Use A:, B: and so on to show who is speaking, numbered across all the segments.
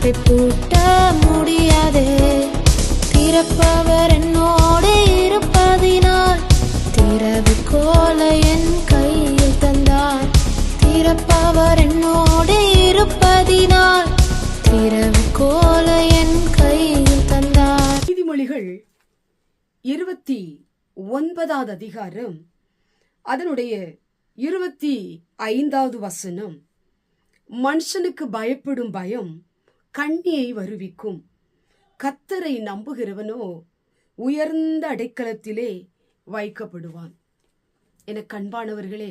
A: வாயை பூட்ட முடியாதே. திறப்பவர் என்னோடு இருப்பதினால் திறவுகோலை என் கையில் தந்தார். திறப்பவர் என்னோடு இருப்பதினால் திறவுகோலை என் கையில் தந்தார்.
B: நீதிமொழிகள் 29வது அதிகாரம் அதனுடைய 25வது வசனம், மனுஷனுக்கு பயப்படும் பயம் கண்ணியை வருவிக்கும், கர்த்தரை நம்புகிறவனோ உயர்ந்த அடைக்கலத்திலே வைக்கப்படுவான். என கண்பானவர்களே,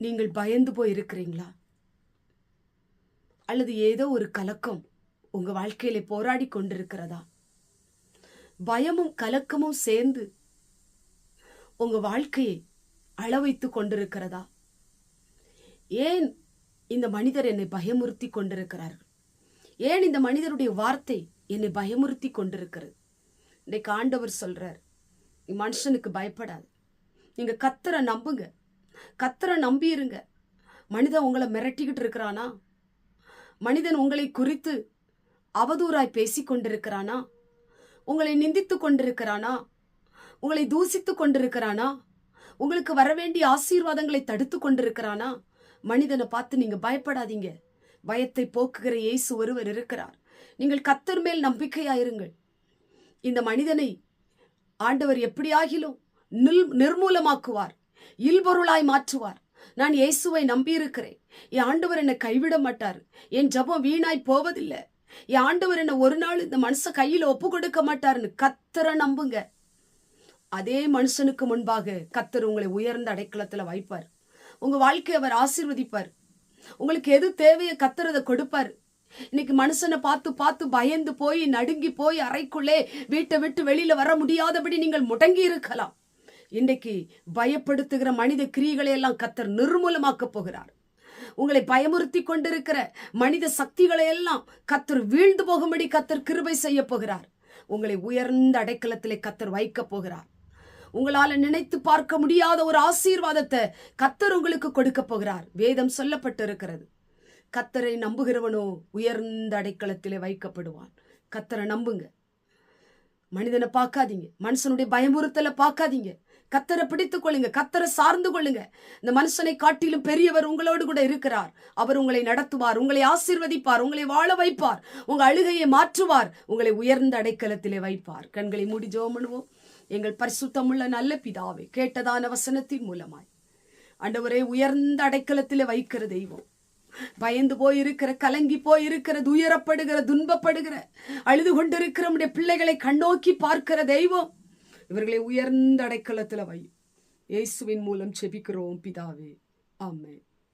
B: நீங்கள் பயந்து போய் இருக்கிறீங்களா? அல்லது ஏதோ ஒரு கலக்கம் உங்க வாழ்க்கையில போராடி கொண்டிருக்கிறதா? பயமும் கலக்கமும் சேர்ந்து உங்க வாழ்க்கையை அளவைத்து கொண்டிருக்கிறதா? ஏன் இந்த மனிதர் என்னை பயமுறுத்தி கொண்டிருக்கிறார்கள்? ஏன் இந்த மனிதருடைய வார்த்தை என்னை பயமுறுத்தி கொண்டிருக்கிறது? இன்னைக்கு ஆண்டவர் சொல்றார், நீ மனுஷனுக்கு பயப்படாது, நீங்க கர்த்தரை நம்புங்க, கர்த்தரை நம்பியிருங்க. மனிதன் உங்களை மிரட்டிக்கிட்டு இருக்கிறானா? மனிதன் உங்களை குறித்து அவதூறாய் பேசி கொண்டிருக்கிறானா? உங்களை நிந்தித்து கொண்டிருக்கிறானா? உங்களை தூசித்து கொண்டிருக்கிறானா? உங்களுக்கு வரவேண்டிய ஆசீர்வாதங்களை தடுத்து கொண்டிருக்கிறானா? மனிதனை பார்த்து நீங்க பயப்படாதீங்க. பயத்தை போக்குகிற இயேசு ஒருவர் இருக்கிறார். நீங்கள் கர்த்தர் மேல் நம்பிக்கையாயிருங்கள். இந்த மனிதனை ஆண்டவர் எப்படியாகிலும் நிர்மூலமாக்குவார், இல்பொருளாய் மாற்றுவார். நான் இயேசுவை நம்பியிருக்கிறேன். என் ஆண்டவர் என்னை கைவிட மாட்டார். என் ஜெபம் வீணாய் போவதில்லை. என் ஆண்டவர் என்ன ஒரு நாள் இந்த மனுஷ கையில ஒப்பு கொடுக்க மாட்டாருன்னு கர்த்தரை நம்புங்க. அதே மனுஷனுக்கு முன்பாக கர்த்தர் உங்களை உயர்ந்த அடைக்கலத்துல வைப்பார். உங்க வாழ்க்கையை அவர் ஆசீர்வதிப்பார். உங்களுக்கு எது தேவையோ கர்த்தர் அதை கொடுப்பார். இன்னைக்கு மனுஷனை பார்த்து பார்த்து பயந்து போய் நடுங்கி போய் அறைக்குள்ளே வீட்டை விட்டு வெளியில வர முடியாதபடி நீங்கள் முடங்கி இருக்கலாம். இன்றைக்கு பயப்படுத்துகிற மனித கிரியைகளை எல்லாம் கர்த்தர் நிர்மூலமாக்க போகிறார். உங்களை பயமுறுத்தி கொண்டிருக்கிற மனித சக்திகளை எல்லாம் கர்த்தர் வீழ்ந்து போகும்படி கர்த்தர் கிருபை செய்ய போகிறார். உங்களை உயர்ந்த அடைக்கலத்திலே கர்த்தர் வைக்க போகிறார். உங்களால நினைத்து பார்க்க முடியாத ஒரு ஆசீர்வாதத்தை கர்த்தர் உங்களுக்கு கொடுக்க போகிறார். வேதம் சொல்லப்பட்டு இருக்கிறது, கர்த்தரை நம்புகிறவனோ உயர்ந்த அடைக்கலத்திலே வைக்கப்படுவான். கர்த்தரை நம்புங்க. மனிதனை பார்க்காதீங்க, மனுஷனுடைய பயமுறுத்தலை பார்க்காதீங்க. கர்த்தரை பிடித்துக் கொள்ளுங்க, கர்த்தரை சார்ந்து கொள்ளுங்க. இந்த மனுஷனை காட்டிலும் பெரியவர் உங்களோடு கூட இருக்கிறார். அவர் உங்களை நடத்துவார், உங்களை ஆசீர்வதிப்பார், உங்களை வாழ வைப்பார், உங்க அழுகையை மாற்றுவார், உங்களை உயர்ந்த அடைக்கலத்திலே வைப்பார். கண்களை மூடி ஜெபம் பண்ணுவோம். எங்கள் பரிசுத்தமுள்ள நல்ல பிதாவே, கேட்டதான வசனத்தின் மூலமாய் ஆண்டவரே, உயர்ந்த அடைக்கலத்திலே வைக்கிற தெய்வம், பயந்து போயிருக்கிற, கலங்கி போயிருக்கிற, துயரப்படுகிற, துன்பப்படுகிற, அழுது கொண்டிருக்கிற நம்முடைய பிள்ளைகளை கண்ணோக்கி பார்க்கிற தெய்வம், இவர்களை உயர்ந்த அடைக்கலத்துல வை. இயேசுவின் மூலம் செபிக்கிறோம் பிதாவே, ஆமென்.